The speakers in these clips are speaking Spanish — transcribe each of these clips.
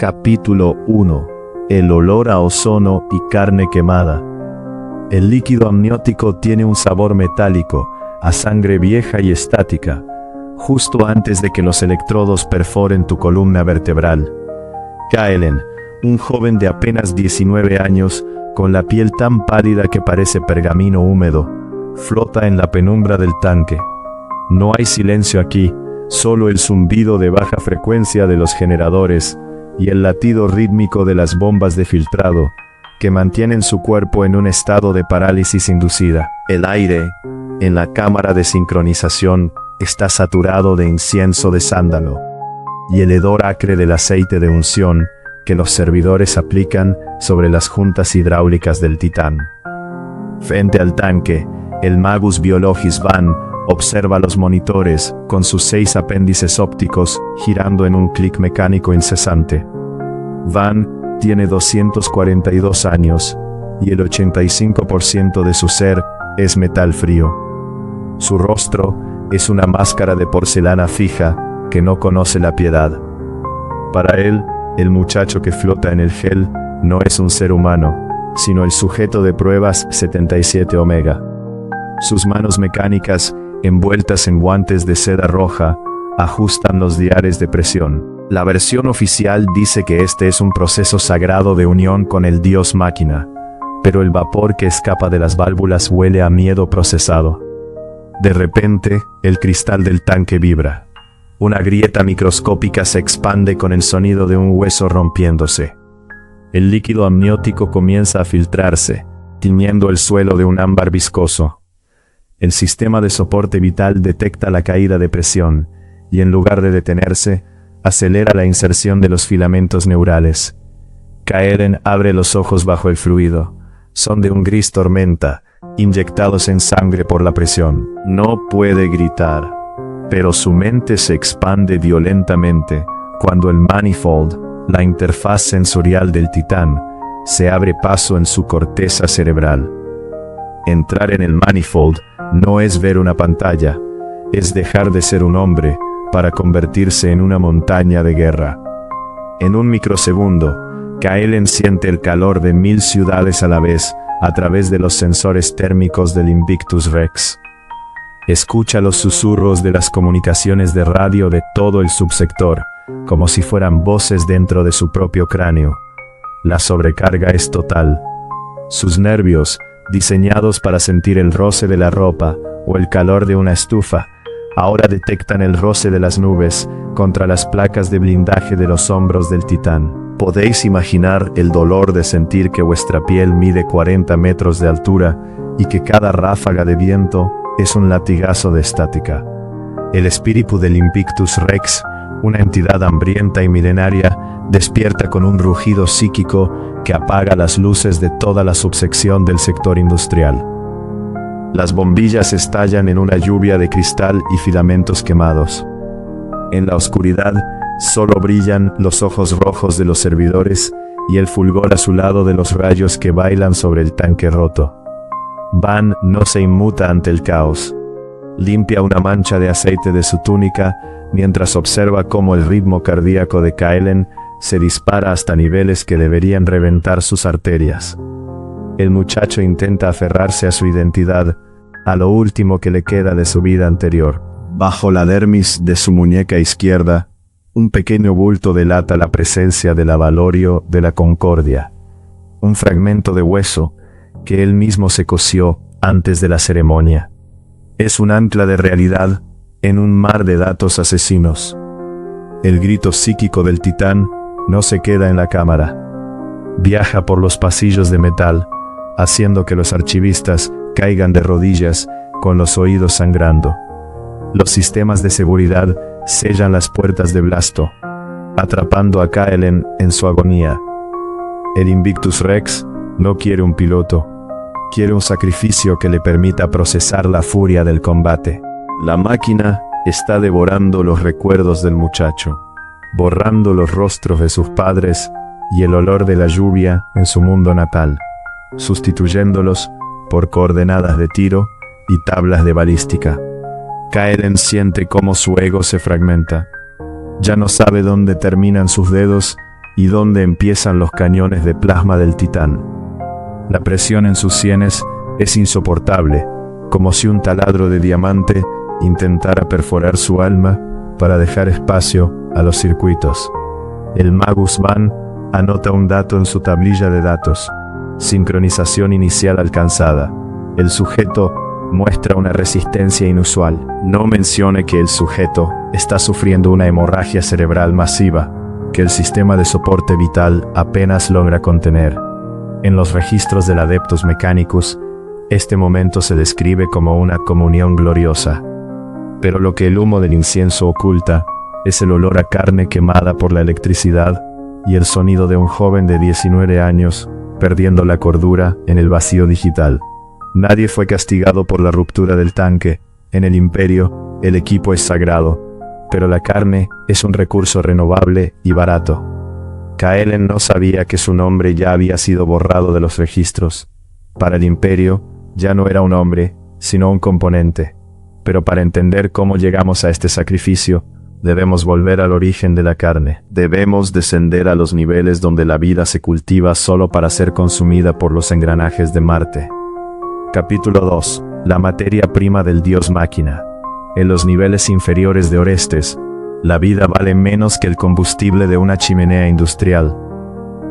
Capítulo 1. El olor a ozono y carne quemada. El líquido amniótico tiene un sabor metálico, a sangre vieja y estática, justo antes de que los electrodos perforen tu columna vertebral. Kaelen, un joven de apenas 19 años, con la piel tan pálida que parece pergamino húmedo, flota en la penumbra del tanque. No hay silencio aquí, solo el zumbido de baja frecuencia de los generadores y el latido rítmico de las bombas de filtrado, que mantienen su cuerpo en un estado de parálisis inducida. El aire, en la cámara de sincronización, está saturado de incienso de sándalo, y el hedor acre del aceite de unción que los servidores aplican sobre las juntas hidráulicas del Titán. Frente al tanque, el Magus Biologis Van observa los monitores con sus 6 apéndices ópticos girando en un clic mecánico incesante. Van tiene 242 años y el 85% de su ser es metal frío. Su rostro es una máscara de porcelana fija que no conoce la piedad. Para él, el muchacho que flota en el gel no es un ser humano, sino el sujeto de pruebas 77 Omega. Sus manos mecánicas, envueltas en guantes de seda roja, ajustan los diales de presión. La versión oficial dice que este es un proceso sagrado de unión con el dios máquina, pero el vapor que escapa de las válvulas huele a miedo procesado. De repente, el cristal del tanque vibra. Una grieta microscópica se expande con el sonido de un hueso rompiéndose. El líquido amniótico comienza a filtrarse, tiñendo el suelo de un ámbar viscoso. El sistema de soporte vital detecta la caída de presión, y en lugar de detenerse, acelera la inserción de los filamentos neurales. Kaelen abre los ojos bajo el fluido. Son de un gris tormenta, inyectados en sangre por la presión. No puede gritar, pero su mente se expande violentamente cuando el manifold, la interfaz sensorial del Titán, se abre paso en su corteza cerebral. Entrar en el manifold no es ver una pantalla, es dejar de ser un hombre para convertirse en una montaña de guerra. En un microsegundo, Kaelen siente el calor de 1000 ciudades a la vez a través de los sensores térmicos del Invictus Rex. Escucha los susurros de las comunicaciones de radio de todo el subsector, como si fueran voces dentro de su propio cráneo. La sobrecarga es total. Sus nervios, diseñados para sentir el roce de la ropa o el calor de una estufa, ahora detectan el roce de las nubes contra las placas de blindaje de los hombros del Titán. Podéis imaginar el dolor de sentir que vuestra piel mide 40 metros de altura y que cada ráfaga de viento es un latigazo de estática. El espíritu del Invictus Rex, una entidad hambrienta y milenaria, despierta con un rugido psíquico que apaga las luces de toda la subsección del sector industrial. Las bombillas estallan en una lluvia de cristal y filamentos quemados. En la oscuridad, solo brillan los ojos rojos de los servidores y el fulgor azulado de los rayos que bailan sobre el tanque roto. Van no se inmuta ante el caos. Limpia una mancha de aceite de su túnica mientras observa cómo el ritmo cardíaco de Kaelen se dispara hasta niveles que deberían reventar sus arterias. El muchacho intenta aferrarse a su identidad, a lo último que le queda de su vida anterior. Bajo la dermis de su muñeca izquierda, un pequeño bulto delata la presencia del avalorio de la Concordia, un fragmento de hueso que él mismo se cosió antes de la ceremonia. Es un ancla de realidad en un mar de datos asesinos. El grito psíquico del Titán no se queda en la cámara. Viaja por los pasillos de metal, haciendo que los archivistas caigan de rodillas con los oídos sangrando. Los sistemas de seguridad sellan las puertas de Blasto, atrapando a Kaelen en su agonía. El Invictus Rex no quiere un piloto, quiere un sacrificio que le permita procesar la furia del combate. La máquina está devorando los recuerdos del muchacho, borrando los rostros de sus padres y el olor de la lluvia en su mundo natal, sustituyéndolos por coordenadas de tiro y tablas de balística. Kaelen siente cómo su ego se fragmenta. Ya no sabe dónde terminan sus dedos y donde empiezan los cañones de plasma del titán. La presión en sus sienes es insoportable, como si un taladro de diamante intentara perforar su alma para dejar espacio a los circuitos. El Magus Van anota un dato en su tablilla de datos. Sincronización inicial alcanzada. El sujeto muestra una resistencia inusual. No mencione que el sujeto está sufriendo una hemorragia cerebral masiva, que el sistema de soporte vital apenas logra contener. En los registros del Adeptus Mechanicus, este momento se describe como una comunión gloriosa. Pero lo que el humo del incienso oculta es el olor a carne quemada por la electricidad y el sonido de un joven de 19 años perdiendo la cordura en el vacío digital. Nadie fue castigado por la ruptura del tanque. En el Imperio, el equipo es sagrado, pero la carne es un recurso renovable y barato. Kaelen no sabía que su nombre ya había sido borrado de los registros. Para el Imperio, ya no era un hombre, sino un componente. Pero para entender cómo llegamos a este sacrificio, debemos volver al origen de la carne. Debemos descender a los niveles donde la vida se cultiva solo para ser consumida por los engranajes de Marte. Capítulo 2. La materia prima del dios máquina. En los niveles inferiores de Orestes, la vida vale menos que el combustible de una chimenea industrial,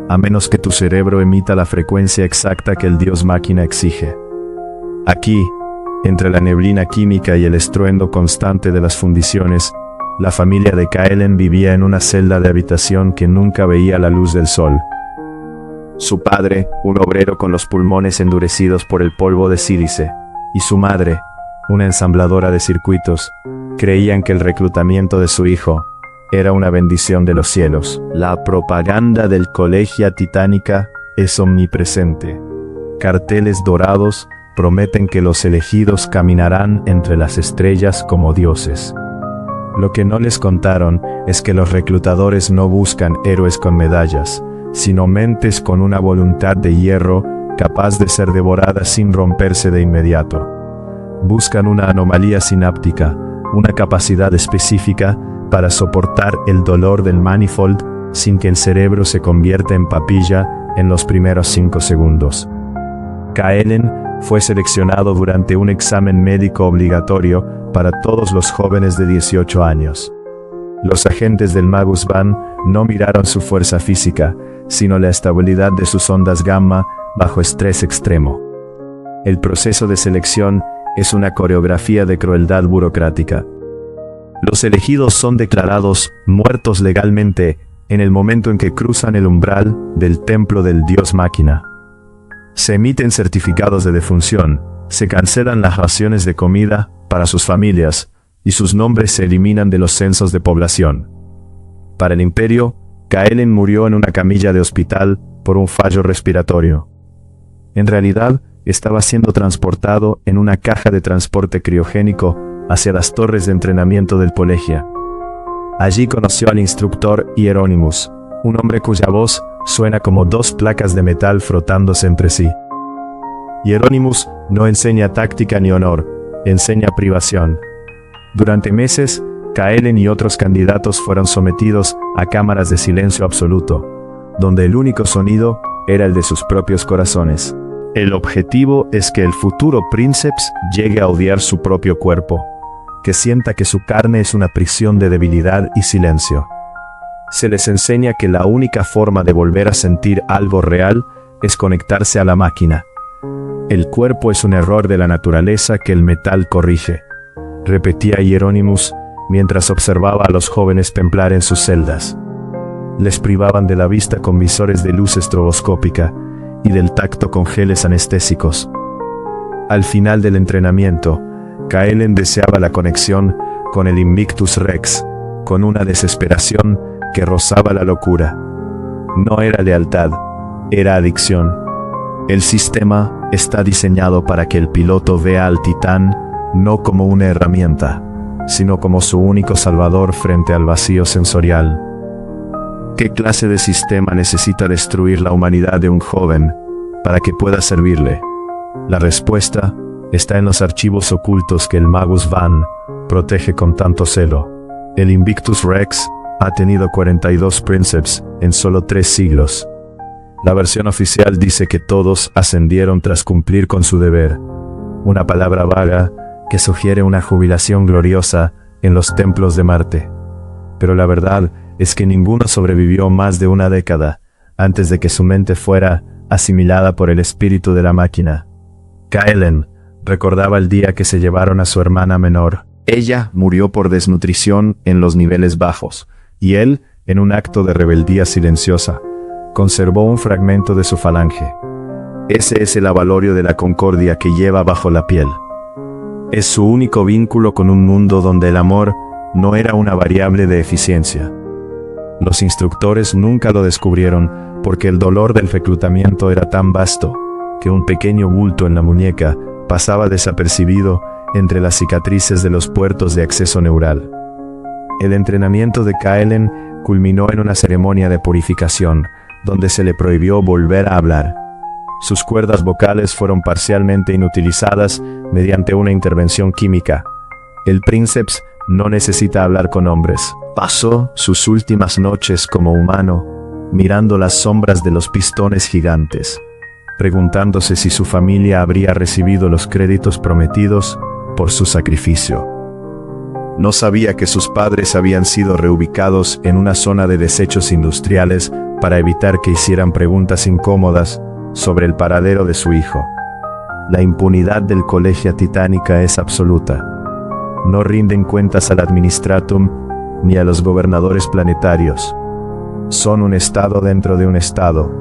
a menos que tu cerebro emita la frecuencia exacta que el dios máquina exige. Aquí, entre la neblina química y el estruendo constante de las fundiciones, la familia de Kaelen vivía en una celda de habitación que nunca veía la luz del sol. Su padre, un obrero con los pulmones endurecidos por el polvo de sílice, y su madre, una ensambladora de circuitos, creían que el reclutamiento de su hijo era una bendición de los cielos. La propaganda del Colegia Titánica es omnipresente. Carteles dorados prometen que los elegidos caminarán entre las estrellas como dioses. Lo que no les contaron es que los reclutadores no buscan héroes con medallas, sino mentes con una voluntad de hierro capaz de ser devorada sin romperse de inmediato. Buscan una anomalía sináptica, una capacidad específica para soportar el dolor del manifold sin que el cerebro se convierta en papilla en los primeros 5 segundos. Kaelen fue seleccionado durante un examen médico obligatorio para todos los jóvenes de 18 años. Los agentes del Magus Van no miraron su fuerza física, sino la estabilidad de sus ondas gamma bajo estrés extremo. El proceso de selección es una coreografía de crueldad burocrática. Los elegidos son declarados muertos legalmente en el momento en que cruzan el umbral del templo del dios máquina. Se emiten certificados de defunción, se cancelan las raciones de comida para sus familias, y sus nombres se eliminan de los censos de población. Para el Imperio, Kaelen murió en una camilla de hospital por un fallo respiratorio. En realidad, estaba siendo transportado en una caja de transporte criogénico hacia las torres de entrenamiento del Colegia. Allí conoció al instructor Hieronymus, un hombre cuya voz suena como 2 placas de metal frotándose entre sí. Hieronymus no enseña táctica ni honor, enseña privación. Durante meses, Kaelen y otros candidatos fueron sometidos a cámaras de silencio absoluto, donde el único sonido era el de sus propios corazones. El objetivo es que el futuro princeps llegue a odiar su propio cuerpo, que sienta que su carne es una prisión de debilidad y silencio. Se les enseña que la única forma de volver a sentir algo real es conectarse a la máquina. El cuerpo es un error de la naturaleza que el metal corrige, repetía Hieronymus mientras observaba a los jóvenes templar en sus celdas. Les privaban de la vista con visores de luz estroboscópica y del tacto con geles anestésicos. Al final del entrenamiento, Kaelen deseaba la conexión con el Invictus Rex, con una desesperación que rozaba la locura. No era lealtad, era adicción. El sistema está diseñado para que el piloto vea al titán no como una herramienta, sino como su único salvador frente al vacío sensorial. ¿Qué clase de sistema necesita destruir la humanidad de un joven para que pueda servirle? La respuesta está en los archivos ocultos que el Magus Van protege con tanto celo. El Invictus Rex ha tenido 42 príncipes en solo 3 siglos. La versión oficial dice que todos ascendieron tras cumplir con su deber, una palabra vaga que sugiere una jubilación gloriosa en los templos de Marte. Pero la verdad es que ninguno sobrevivió más de una década antes de que su mente fuera asimilada por el espíritu de la máquina. Kaelen recordaba el día que se llevaron a su hermana menor. Ella murió por desnutrición en los niveles bajos, y él, en un acto de rebeldía silenciosa, conservó un fragmento de su falange. Ese es el avalorio de la concordia que lleva bajo la piel. Es su único vínculo con un mundo donde el amor no era una variable de eficiencia. Los instructores nunca lo descubrieron porque el dolor del reclutamiento era tan vasto que un pequeño bulto en la muñeca pasaba desapercibido entre las cicatrices de los puertos de acceso neural. El entrenamiento de Kaelen culminó en una ceremonia de purificación, donde se le prohibió volver a hablar. Sus cuerdas vocales fueron parcialmente inutilizadas mediante una intervención química. El Princeps no necesita hablar con hombres. Pasó sus últimas noches como humano, mirando las sombras de los pistones gigantes, preguntándose si su familia habría recibido los créditos prometidos por su sacrificio. No sabía que sus padres habían sido reubicados en una zona de desechos industriales para evitar que hicieran preguntas incómodas sobre el paradero de su hijo. La impunidad del Colegio Titánica es absoluta. No rinden cuentas al Administratum ni a los gobernadores planetarios. Son un estado dentro de un estado,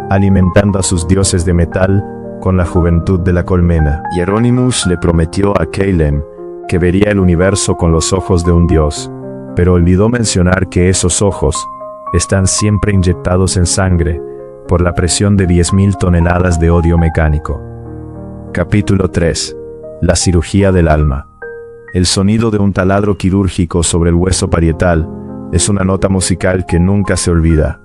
alimentando a sus dioses de metal con la juventud de la colmena. Hieronymus le prometió a Kaelen que vería el universo con los ojos de un dios, pero olvidó mencionar que esos ojos están siempre inyectados en sangre por la presión de 10.000 toneladas de odio mecánico. Capítulo 3. La cirugía del alma. El sonido de un taladro quirúrgico sobre el hueso parietal es una nota musical que nunca se olvida,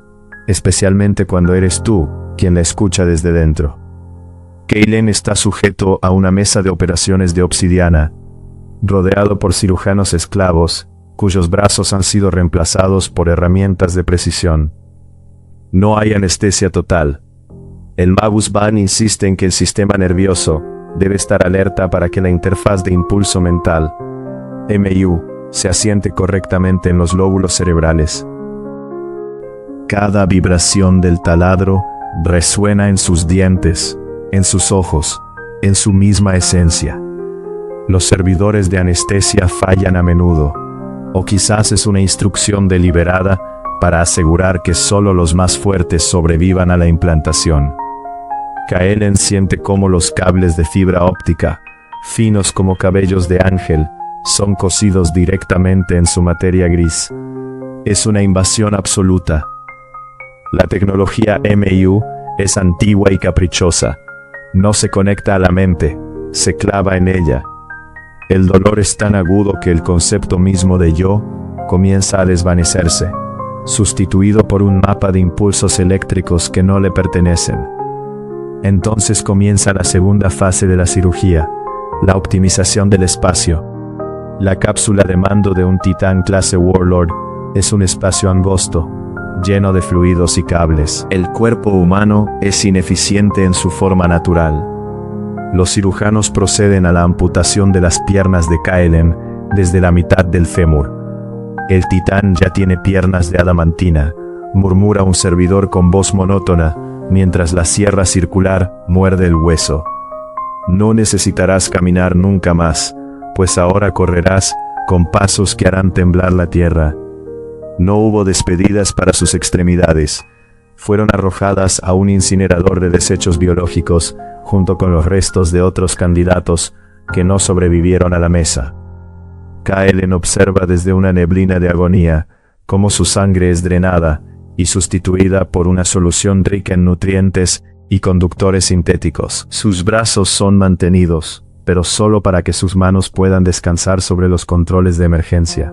especialmente cuando eres tú quien la escucha desde dentro. Kaelen está sujeto a una mesa de operaciones de obsidiana, rodeado por cirujanos esclavos, cuyos brazos han sido reemplazados por herramientas de precisión. No hay anestesia total. El Magus Ban insiste en que el sistema nervioso debe estar alerta para que la interfaz de impulso mental, MU, se asiente correctamente en los lóbulos cerebrales. Cada vibración del taladro resuena en sus dientes, en sus ojos, en su misma esencia. Los servidores de anestesia fallan a menudo, o quizás es una instrucción deliberada para asegurar que solo los más fuertes sobrevivan a la implantación. Kaelen siente cómo los cables de fibra óptica, finos como cabellos de ángel, son cosidos directamente en su materia gris. Es una invasión absoluta. La tecnología MU es antigua y caprichosa. No se conecta a la mente, se clava en ella. El dolor es tan agudo que el concepto mismo de yo comienza a desvanecerse, sustituido por un mapa de impulsos eléctricos que no le pertenecen. Entonces comienza la segunda fase de la cirugía, la optimización del espacio. La cápsula de mando de un titán clase Warlord es un espacio angosto, lleno de fluidos y cables. El cuerpo humano es ineficiente en su forma natural. Los cirujanos proceden a la amputación de las piernas de Kaelen desde la mitad del fémur. El titán ya tiene piernas de adamantina, murmura un servidor con voz monótona, mientras la sierra circular muerde el hueso. No necesitarás caminar nunca más, pues ahora correrás con pasos que harán temblar la tierra. No hubo despedidas para sus extremidades. Fueron arrojadas a un incinerador de desechos biológicos, junto con los restos de otros candidatos que no sobrevivieron a la mesa. Kaelen observa desde una neblina de agonía cómo su sangre es drenada y sustituida por una solución rica en nutrientes y conductores sintéticos. Sus brazos son mantenidos, pero solo para que sus manos puedan descansar sobre los controles de emergencia.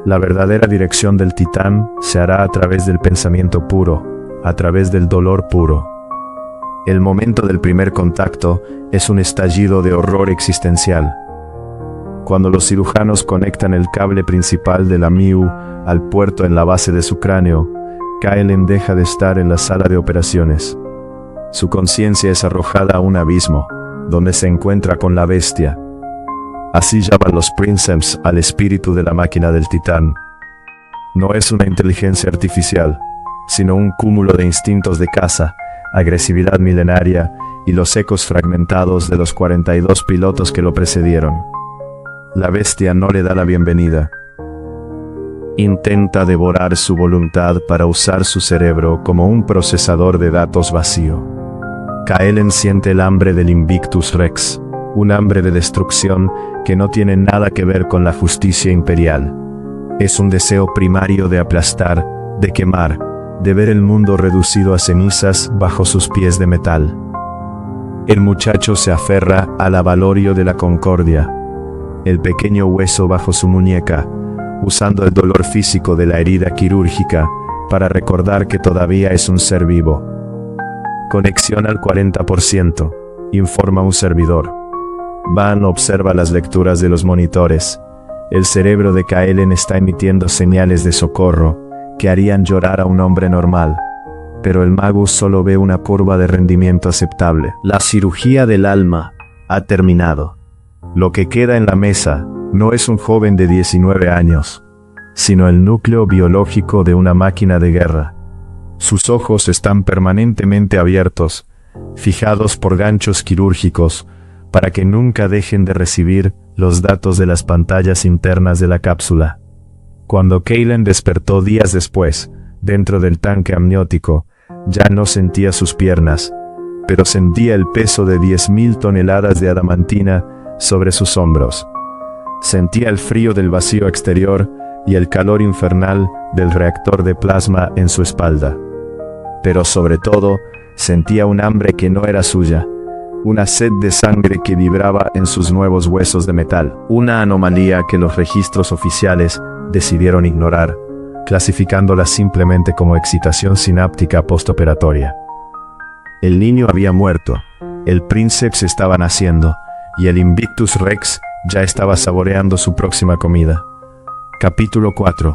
La verdadera dirección del titán se hará a través del pensamiento puro, a través del dolor puro. El momento del primer contacto es un estallido de horror existencial. Cuando los cirujanos conectan el cable principal de la MIU al puerto en la base de su cráneo, Kaelen deja de estar en la sala de operaciones. Su conciencia es arrojada a un abismo, donde se encuentra con la bestia. Así llaman los Princeps al espíritu de la máquina del Titán. No es una inteligencia artificial, sino un cúmulo de instintos de caza, agresividad milenaria y los ecos fragmentados de los 42 pilotos que lo precedieron. La bestia no le da la bienvenida. Intenta devorar su voluntad para usar su cerebro como un procesador de datos vacío. Kaelen siente el hambre del Invictus Rex, un hambre de destrucción que no tiene nada que ver con la justicia imperial. Es un deseo primario de aplastar, de quemar, de ver el mundo reducido a cenizas bajo sus pies de metal. El muchacho se aferra al avalorio de la concordia, el pequeño hueso bajo su muñeca, usando el dolor físico de la herida quirúrgica para recordar que todavía es un ser vivo. Conexión al 40%, informa un servidor. Van observa las lecturas de los monitores. El cerebro de Kaelen está emitiendo señales de socorro que harían llorar a un hombre normal, pero el Magus solo ve una curva de rendimiento aceptable. La cirugía del alma ha terminado. Lo que queda en la mesa no es un joven de 19 años, sino el núcleo biológico de una máquina de guerra. Sus ojos están permanentemente abiertos, fijados por ganchos quirúrgicos, para que nunca dejen de recibir los datos de las pantallas internas de la cápsula. Cuando Kaelen despertó días después, dentro del tanque amniótico, ya no sentía sus piernas, pero sentía el peso de 10.000 toneladas de adamantina sobre sus hombros. Sentía el frío del vacío exterior y el calor infernal del reactor de plasma en su espalda. Pero sobre todo, sentía un hambre que no era suya, una sed de sangre que vibraba en sus nuevos huesos de metal, una anomalía que los registros oficiales decidieron ignorar, clasificándola simplemente como excitación sináptica postoperatoria. El niño había muerto, el Princeps estaba naciendo, y el Invictus Rex ya estaba saboreando su próxima comida. Capítulo 4.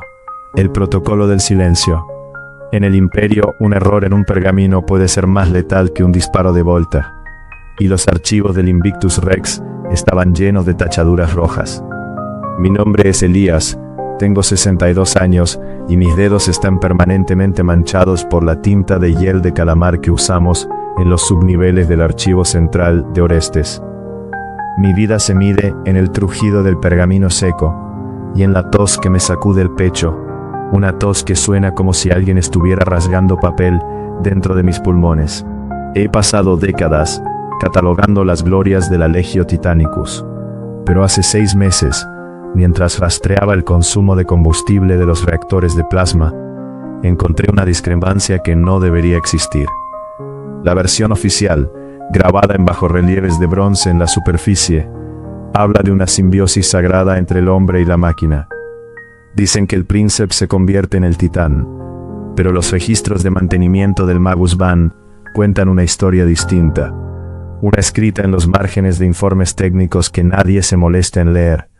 El protocolo del silencio. En el Imperio, un error en un pergamino puede ser más letal que un disparo de Volter, y los archivos del Invictus Rex estaban llenos de tachaduras rojas. Mi nombre es Elías, tengo 62 años y mis dedos están permanentemente manchados por la tinta de hiel de calamar que usamos en los subniveles del archivo central de Orestes. Mi vida se mide en el trujido del pergamino seco y en la tos que me sacude el pecho, una tos que suena como si alguien estuviera rasgando papel dentro de mis pulmones. He pasado décadas catalogando las glorias de la Legio Titanicus, pero hace 6 meses, mientras rastreaba el consumo de combustible de los reactores de plasma, encontré una discrepancia que no debería existir. La versión oficial, grabada en bajorrelieves de bronce en la superficie, habla de una simbiosis sagrada entre el hombre y la máquina. Dicen que el Princeps se convierte en el Titán, pero los registros de mantenimiento del Magus Van cuentan una historia distinta, una escrita en los márgenes de informes técnicos que nadie se molesta en leer.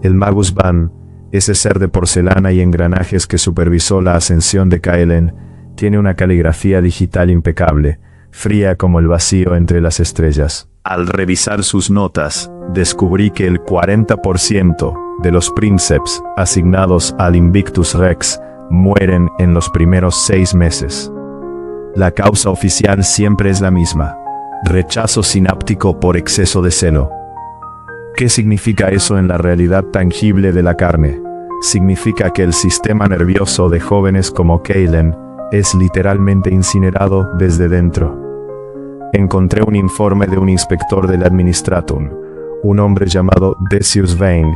El Magus Van, ese ser de porcelana y engranajes que supervisó la ascensión de Kaelen, tiene una caligrafía digital impecable, fría como el vacío entre las estrellas. Al revisar sus notas, descubrí que el 40% de los Princeps asignados al Invictus Rex mueren en los primeros 6 meses. La causa oficial siempre es la misma: rechazo sináptico por exceso de celo. ¿Qué significa eso en la realidad tangible de la carne? Significa que el sistema nervioso de jóvenes como Kaelen es literalmente incinerado desde dentro. Encontré un informe de un inspector del Administratum, un hombre llamado Decius Vane,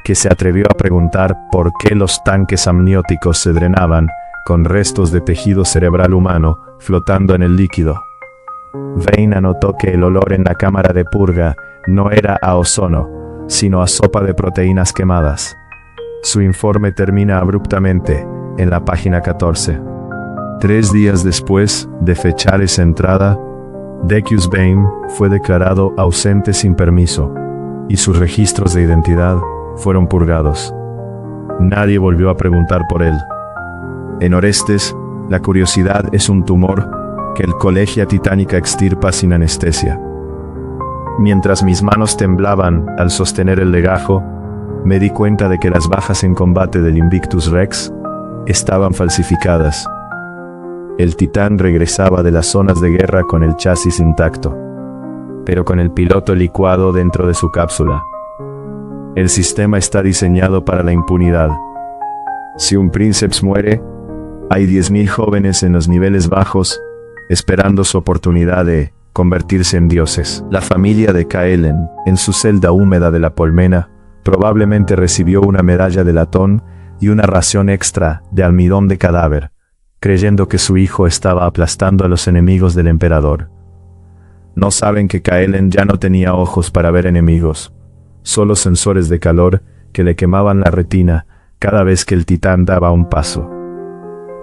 que se atrevió a preguntar por qué los tanques amnióticos se drenaban con restos de tejido cerebral humano flotando en el líquido. Vane anotó que el olor en la cámara de purga no era a ozono, sino a sopa de proteínas quemadas. Su informe termina abruptamente en la página 14. 3 días después de fechar esa entrada, Decius Vane fue declarado ausente sin permiso. y sus registros de identidad fueron purgados. Nadie volvió a preguntar por él. En Orestes, la curiosidad es un tumor que el Collegia Titanica extirpa sin anestesia. Mientras mis manos temblaban al sostener el legajo, me di cuenta de que las bajas en combate del Invictus Rex estaban falsificadas. El Titán regresaba de las zonas de guerra con el chasis intacto, pero con el piloto licuado dentro de su cápsula. El sistema está diseñado para la impunidad. Si un Princeps muere, hay 10.000 jóvenes en los niveles bajos esperando su oportunidad de convertirse en dioses. La familia de Kaelen, en su celda húmeda de la Polmena, probablemente recibió una medalla de latón y una ración extra de almidón de cadáver, creyendo que su hijo estaba aplastando a los enemigos del emperador. No saben que Kaelen ya no tenía ojos para ver enemigos, solo sensores de calor que le quemaban la retina cada vez que el titán daba un paso.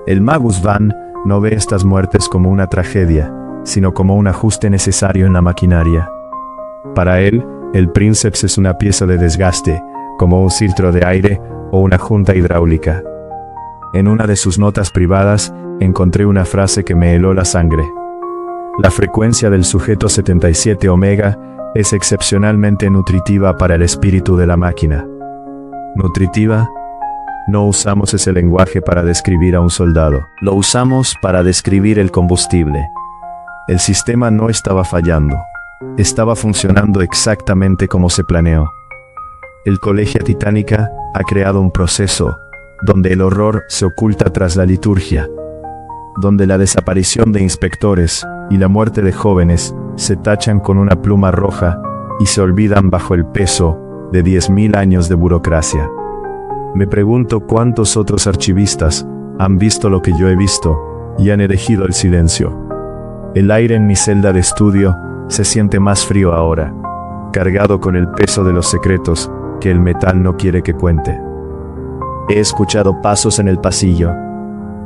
El Magus Van no ve estas muertes como una tragedia, sino como un ajuste necesario en la maquinaria. Para él, el Princeps es una pieza de desgaste, como un filtro de aire o una junta hidráulica. En una de sus notas privadas, encontré una frase que me heló la sangre. La frecuencia del sujeto 77 Omega es excepcionalmente nutritiva para el espíritu de la máquina. ¿Nutritiva? No usamos ese lenguaje para describir a un soldado. Lo usamos para describir el combustible. El sistema no estaba fallando. Estaba funcionando exactamente como se planeó. El Collegia Titanica ha creado un proceso donde el horror se oculta tras la liturgia, donde la desaparición de inspectores y la muerte de jóvenes se tachan con una pluma roja y se olvidan bajo el peso de 10.000 años de burocracia. Me pregunto cuántos otros archivistas han visto lo que yo he visto y han elegido el silencio. El aire en mi celda de estudio se siente más frío ahora, cargado con el peso de los secretos que el metal no quiere que cuente. He escuchado pasos en el pasillo,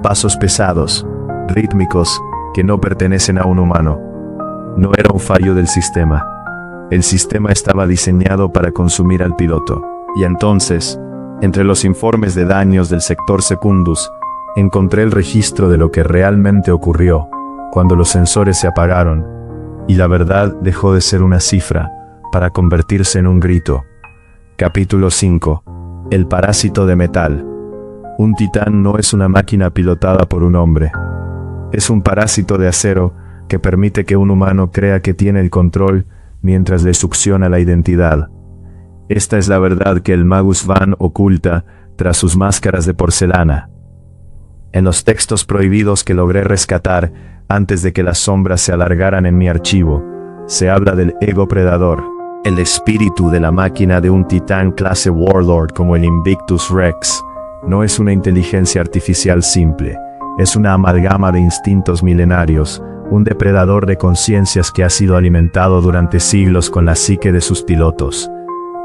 pasos pesados, rítmicos, que no pertenecen a un humano. No era un fallo del sistema. El sistema estaba diseñado para consumir al piloto. Y entonces, entre los informes de daños del sector Secundus, encontré el registro de lo que realmente ocurrió cuando los sensores se apagaron, y la verdad dejó de ser una cifra para convertirse en un grito. Capítulo 5. El parásito de metal. Un titán no es una máquina pilotada por un hombre. Es un parásito de acero que permite que un humano crea que tiene el control mientras le succiona la identidad. Esta es la verdad que el Magus Van oculta tras sus máscaras de porcelana. En los textos prohibidos que logré rescatar antes de que las sombras se alargaran en mi archivo, se habla del ego predador, el espíritu de la máquina de un titán clase Warlord como el Invictus Rex. No es una inteligencia artificial simple, es una amalgama de instintos milenarios, un depredador de conciencias que ha sido alimentado durante siglos con la psique de sus pilotos.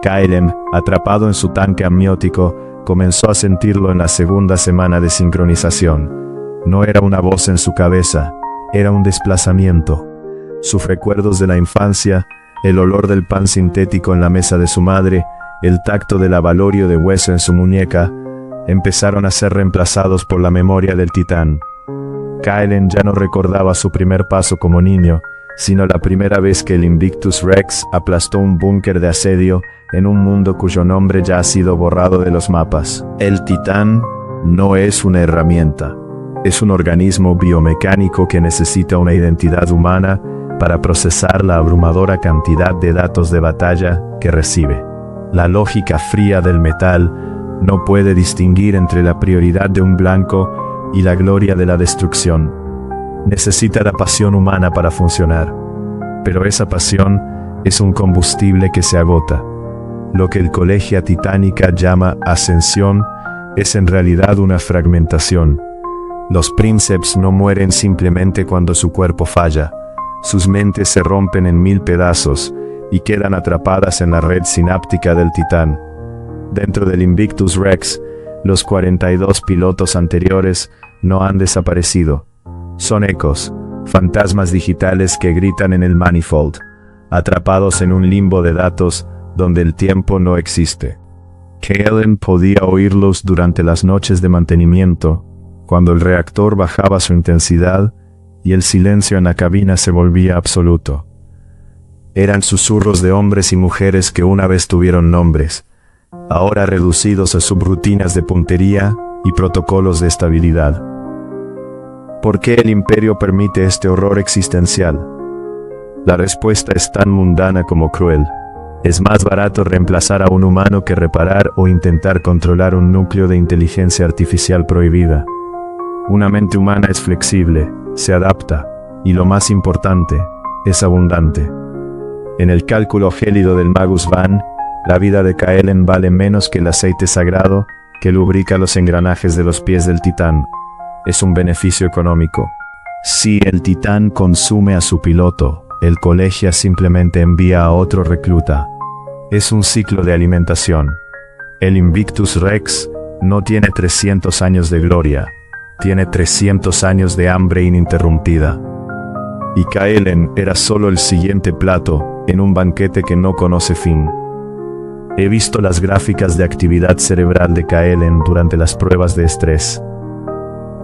Kaelen, atrapado en su tanque amniótico, comenzó a sentirlo en la segunda semana de sincronización. No era una voz en su cabeza, era un desplazamiento. Sus recuerdos de la infancia, el olor del pan sintético en la mesa de su madre, el tacto del avalorio de hueso en su muñeca, empezaron a ser reemplazados por la memoria del titán. Kaelen ya no recordaba su primer paso como niño, sino la primera vez que el Invictus Rex aplastó un búnker de asedio en un mundo cuyo nombre ya ha sido borrado de los mapas. El titán no es una herramienta, es un organismo biomecánico que necesita una identidad humana para procesar la abrumadora cantidad de datos de batalla que recibe. La lógica fría del metal no puede distinguir entre la prioridad de un blanco y la gloria de la destrucción. Necesita la pasión humana para funcionar, pero esa pasión es un combustible que se agota. Lo que el Collegia Titanica llama ascensión es en realidad una fragmentación. Los Princeps no mueren simplemente cuando su cuerpo falla. Sus mentes se rompen en 1000 pedazos y quedan atrapadas en la red sináptica del titán. Dentro del Invictus Rex, los 42 pilotos anteriores no han desaparecido. Son ecos, fantasmas digitales que gritan en el manifold, atrapados en un limbo de datos donde el tiempo no existe. Kaelen podía oírlos durante las noches de mantenimiento, cuando el reactor bajaba su intensidad y el silencio en la cabina se volvía absoluto. Eran susurros de hombres y mujeres que una vez tuvieron nombres, ahora reducidos a subrutinas de puntería y protocolos de estabilidad. ¿Por qué el imperio permite este horror existencial? La respuesta es tan mundana como cruel. Es más barato reemplazar a un humano que reparar o intentar controlar un núcleo de inteligencia artificial prohibida. Una mente humana es flexible, se adapta, y lo más importante, es abundante. En el cálculo gélido del Magus Van, la vida de Kaelen vale menos que el aceite sagrado que lubrica los engranajes de los pies del titán. Es un beneficio económico. Si el titán consume a su piloto, el colegio simplemente envía a otro recluta. Es un ciclo de alimentación. El Invictus Rex no tiene 300 años de gloria, tiene 300 años de hambre ininterrumpida. Y Kaelen era solo el siguiente plato en un banquete que no conoce fin. He visto las gráficas de actividad cerebral de Kaelen durante las pruebas de estrés.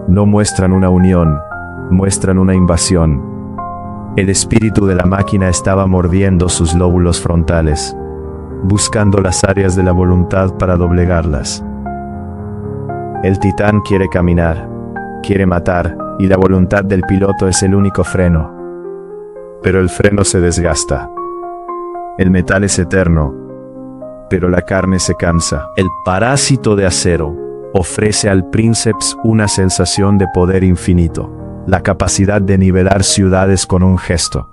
No muestran una unión, muestran una invasión. El espíritu de la máquina estaba mordiendo sus lóbulos frontales, buscando las áreas de la voluntad para doblegarlas. El titán quiere caminar, quiere matar, y la voluntad del piloto es el único freno. Pero el freno se desgasta. El metal es eterno, pero la carne se cansa. El parásito de acero ofrece al Princeps una sensación de poder infinito, la capacidad de nivelar ciudades con un gesto.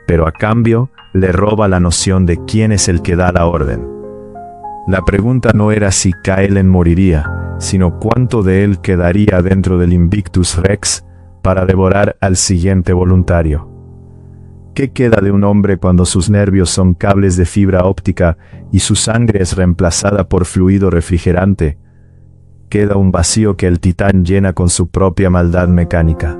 Pero a cambio, le roba la noción de quién es el que da la orden. La pregunta no era si Kaelen moriría, sino cuánto de él quedaría dentro del Invictus Rex para devorar al siguiente voluntario. ¿Qué queda de un hombre cuando sus nervios son cables de fibra óptica y su sangre es reemplazada por fluido refrigerante? Queda un vacío que el titán llena con su propia maldad mecánica.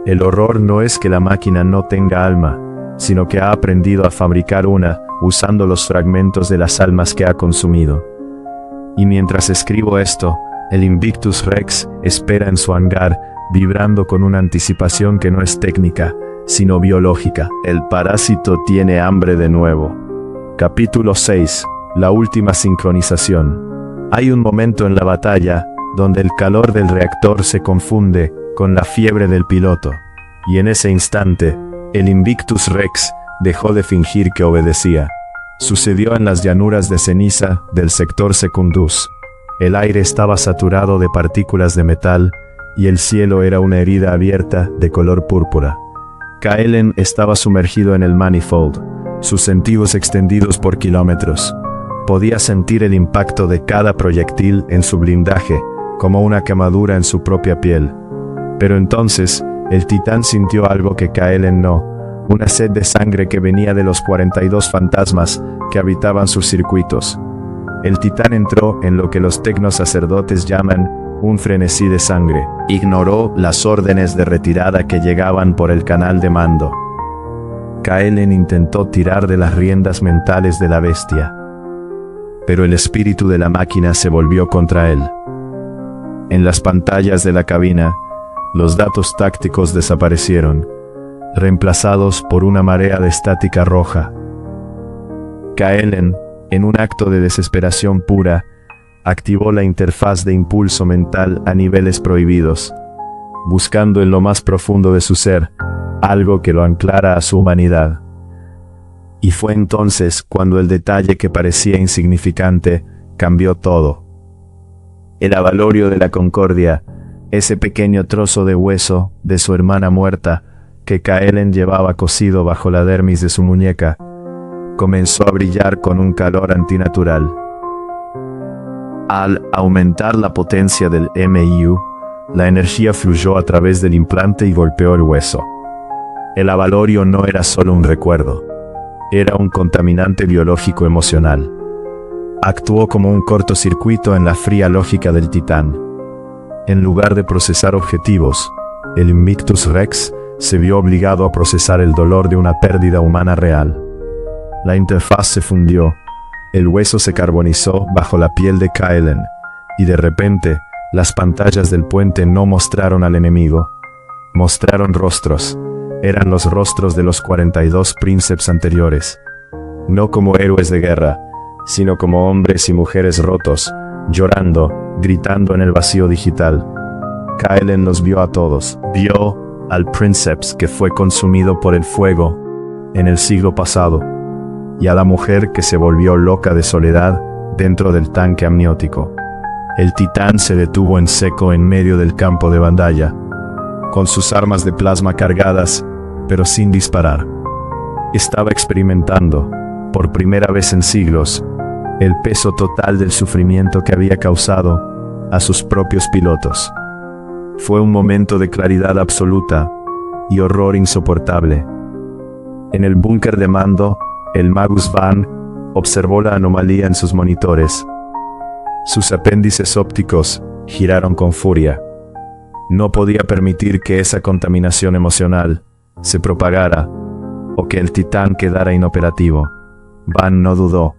El horror no es que la máquina no tenga alma, sino que ha aprendido a fabricar una, usando los fragmentos de las almas que ha consumido. Y mientras escribo esto, el Invictus Rex espera en su hangar, vibrando con una anticipación que no es técnica, sino biológica. El parásito tiene hambre de nuevo. Capítulo 6. La última sincronización. Hay un momento en la batalla, donde el calor del reactor se confunde con la fiebre del piloto, y en ese instante, el Invictus Rex dejó de fingir que obedecía. Sucedió en las llanuras de ceniza del sector Secundus. El aire estaba saturado de partículas de metal, y el cielo era una herida abierta de color púrpura. Kaelen estaba sumergido en el Manifold, sus sentidos extendidos por kilómetros. Podía sentir el impacto de cada proyectil en su blindaje, como una quemadura en su propia piel. Pero entonces, el titán sintió algo que Kaelen no, una sed de sangre que venía de los 42 fantasmas que habitaban sus circuitos. El titán entró en lo que los tecnosacerdotes llaman un frenesí de sangre. Ignoró las órdenes de retirada que llegaban por el canal de mando. Kaelen intentó tirar de las riendas mentales de la bestia, pero el espíritu de la máquina se volvió contra él. En las pantallas de la cabina, los datos tácticos desaparecieron, reemplazados por una marea de estática roja. Kaelen, en un acto de desesperación pura, activó la interfaz de impulso mental a niveles prohibidos, buscando en lo más profundo de su ser, algo que lo anclara a su humanidad. Y fue entonces cuando el detalle que parecía insignificante cambió todo. El avalorio de la Concordia, ese pequeño trozo de hueso de su hermana muerta que Kaelen llevaba cosido bajo la dermis de su muñeca, comenzó a brillar con un calor antinatural. Al aumentar la potencia del MIU, la energía fluyó a través del implante y golpeó el hueso. El avalorio no era solo un recuerdo, era un contaminante biológico emocional. Actuó como un cortocircuito en la fría lógica del titán. En lugar de procesar objetivos, el Invictus Rex se vio obligado a procesar el dolor de una pérdida humana real. La interfaz se fundió, el hueso se carbonizó bajo la piel de Kaelen, y de repente, las pantallas del puente no mostraron al enemigo. Mostraron rostros. Eran los rostros de los 42 príncipes anteriores. No como héroes de guerra, sino como hombres y mujeres rotos, llorando, gritando en el vacío digital. Kaelen los vio a todos. Vio al Princeps que fue consumido por el fuego en el siglo pasado, y a la mujer que se volvió loca de soledad dentro del tanque amniótico. El titán se detuvo en seco en medio del campo de batalla, con sus armas de plasma cargadas, pero sin disparar. Estaba experimentando, por primera vez en siglos, el peso total del sufrimiento que había causado a sus propios pilotos. Fue un momento de claridad absoluta y horror insoportable. En el búnker de mando, el Magus Van observó la anomalía en sus monitores. Sus apéndices ópticos giraron con furia. No podía permitir que esa contaminación emocional se propagara o que el titán quedara inoperativo. Van no dudó.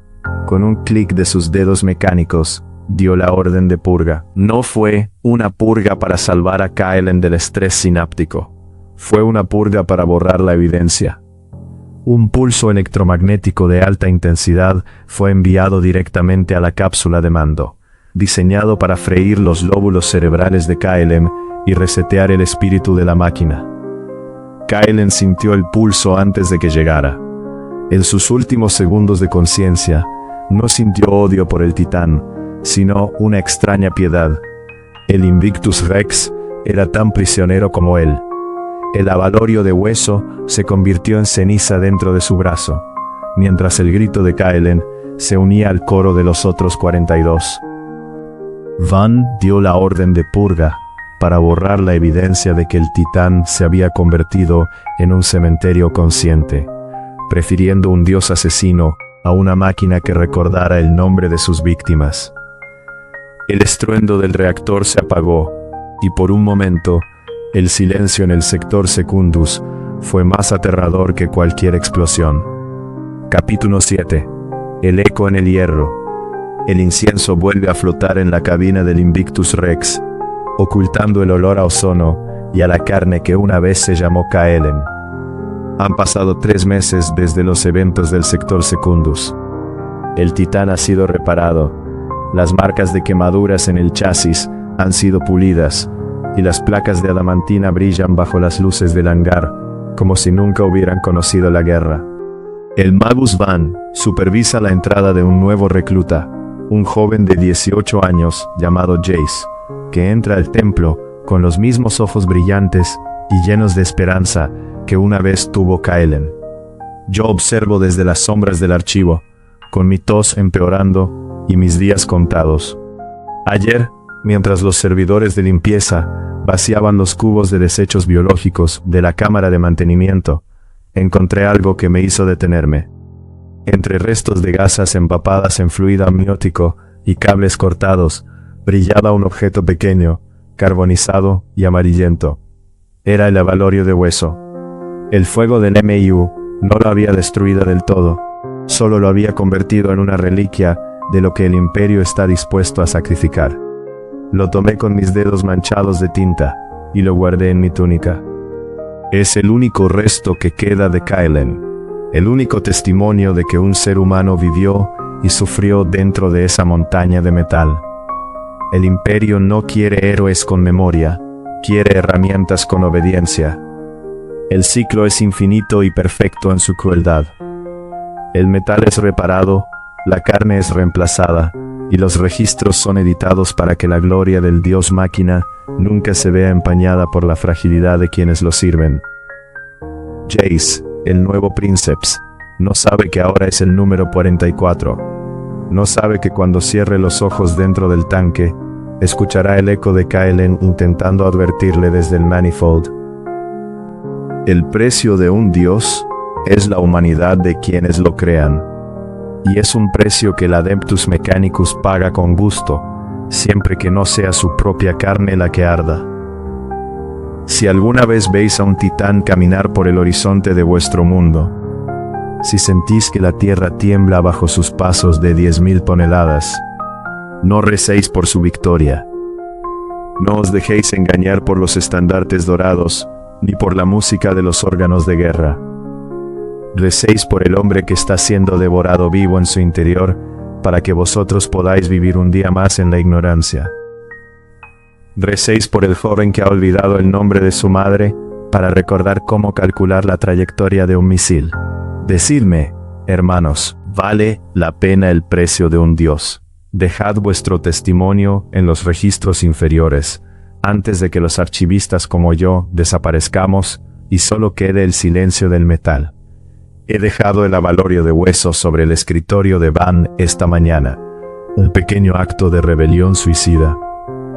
Con un clic de sus dedos mecánicos, dio la orden de purga. No fue una purga para salvar a Kaelen del estrés sináptico. Fue una purga para borrar la evidencia. Un pulso electromagnético de alta intensidad fue enviado directamente a la cápsula de mando, diseñado para freír los lóbulos cerebrales de Kaelen y resetear el espíritu de la máquina. Kaelen sintió el pulso antes de que llegara. En sus últimos segundos de conciencia, no sintió odio por el titán, sino una extraña piedad. El Invictus Rex era tan prisionero como él. El avalorio de hueso se convirtió en ceniza dentro de su brazo, mientras el grito de Kaelen se unía al coro de los otros 42. Van dio la orden de purga para borrar la evidencia de que el titán se había convertido en un cementerio consciente, prefiriendo un dios asesino a una máquina que recordara el nombre de sus víctimas. El estruendo del reactor se apagó, y por un momento, el silencio en el sector Secundus fue más aterrador que cualquier explosión. Capítulo 7. El eco en el hierro. El incienso vuelve a flotar en la cabina del Invictus Rex, ocultando el olor a ozono y a la carne que una vez se llamó Kaelen. Han pasado 3 meses desde los eventos del sector Secundus. El titán ha sido reparado, las marcas de quemaduras en el chasis han sido pulidas, y las placas de adamantina brillan bajo las luces del hangar, como si nunca hubieran conocido la guerra. El Magus Van supervisa la entrada de un nuevo recluta, un joven de 18 años llamado Jace, que entra al templo con los mismos ojos brillantes y llenos de esperanza que una vez tuvo Kaelen. Yo observo desde las sombras del archivo, con mi tos empeorando y mis días contados. Ayer, mientras los servidores de limpieza vaciaban los cubos de desechos biológicos de la cámara de mantenimiento, encontré algo que me hizo detenerme. Entre restos de gasas empapadas en fluido amniótico y cables cortados, brillaba un objeto pequeño, carbonizado y amarillento. Era el avalorio de hueso. El fuego del MIU no lo había destruido del todo, solo lo había convertido en una reliquia de lo que el Imperio está dispuesto a sacrificar. Lo tomé con mis dedos manchados de tinta y lo guardé en mi túnica. Es el único resto que queda de Kaelen, el único testimonio de que un ser humano vivió y sufrió dentro de esa montaña de metal. El Imperio no quiere héroes con memoria, quiere herramientas con obediencia. El ciclo es infinito y perfecto en su crueldad. El metal es reparado, la carne es reemplazada, y los registros son editados para que la gloria del dios máquina nunca se vea empañada por la fragilidad de quienes lo sirven. Jace, el nuevo Princeps, no sabe que ahora es el número 44. No sabe que cuando cierre los ojos dentro del tanque, escuchará el eco de Kaelen intentando advertirle desde el manifold. El precio de un dios es la humanidad de quienes lo crean. Y es un precio que el Adeptus Mechanicus paga con gusto, siempre que no sea su propia carne la que arda. Si alguna vez veis a un titán caminar por el horizonte de vuestro mundo, si sentís que la tierra tiembla bajo sus pasos de 10.000 toneladas, no recéis por su victoria. No os dejéis engañar por los estandartes dorados, ni por la música de los órganos de guerra. Recéis por el hombre que está siendo devorado vivo en su interior, para que vosotros podáis vivir un día más en la ignorancia. Recéis por el joven que ha olvidado el nombre de su madre, para recordar cómo calcular la trayectoria de un misil. Decidme, hermanos, ¿vale la pena el precio de un Dios? Dejad vuestro testimonio en los registros inferiores, antes de que los archivistas como yo desaparezcamos y solo quede el silencio del metal. He dejado el avalorio de huesos sobre el escritorio de Van esta mañana, un pequeño acto de rebelión suicida.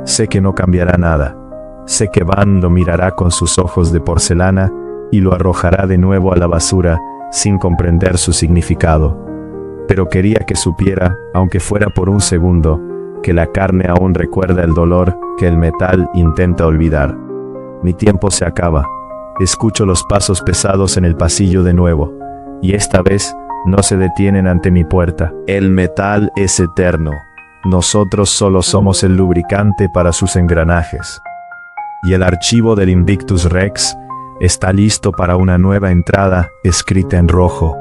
Sé que no cambiará nada. Sé que Van lo mirará con sus ojos de porcelana y lo arrojará de nuevo a la basura sin comprender su significado. Pero quería que supiera, aunque fuera por un segundo, que la carne aún recuerda el dolor que el metal intenta olvidar. Mi tiempo se acaba. Escucho los pasos pesados en el pasillo de nuevo, y esta vez no se detienen ante mi puerta. El metal es eterno. Nosotros solo somos el lubricante para sus engranajes. Y el archivo del Invictus Rex está listo para una nueva entrada escrita en rojo.